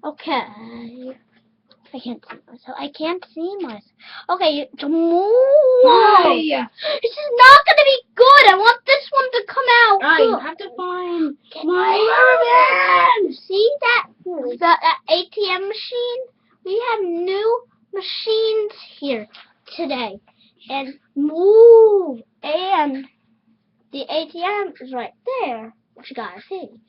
Okay. I can't see myself. I can't see myself. Okay, move. Why? This is not gonna be good. I want this one to come out. You have to find my You see that? That ATM machine? We have new machines here today. And move. And the ATM is right there. What you gotta see.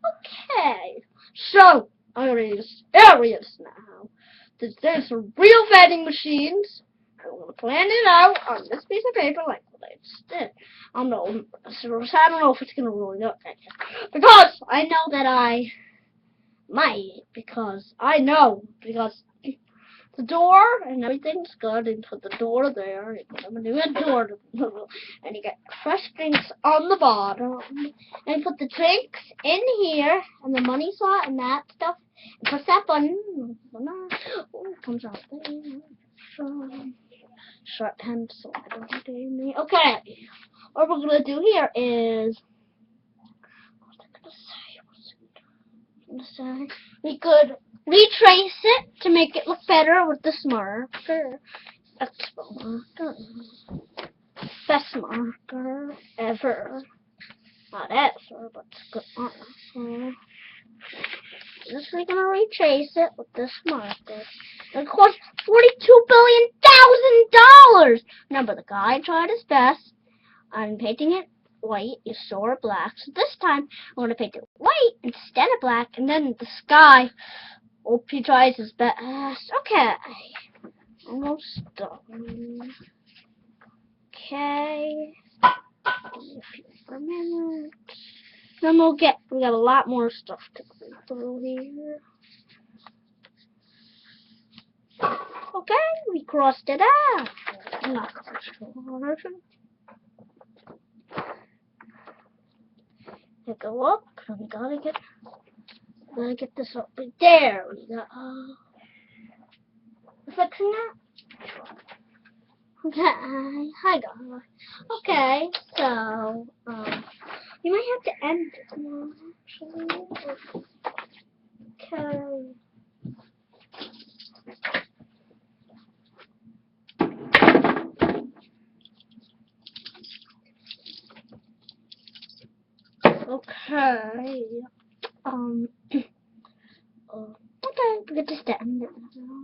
Okay. So, areas now. There's some real vending machines. I'm going to plan it out on this piece of paper like I just did. I don't know if it's going to really look like it. Because I know that I might. Because the door and everything's good, and put the door there, and put a new door, and you get fresh drinks on the bottom, and put the drinks in here, and the money slot and that stuff, and press that button, oh, it comes out there, sharp pencil, okay, what we're gonna do here is, we could retrace it to make it look better with this marker. Expo marker. Best marker ever. Not ever, but it's good marker. Just we're gonna retrace it with this marker. It cost $42 billion. Remember, the guy tried his best. I'm painting it white, you saw it black. So this time I'm gonna paint it white instead of black, and then the sky. Hope he tries his best. Okay. Almost done. Okay. Give me a few more minutes. Then we got a lot more stuff to go through here. Okay, we crossed it out. Not crossed it. We go up, and we gotta get this up right there. We got fixing that. Okay, hi guys. Okay, so you might have to end it now, actually. Okay. Okay, we get to end it now.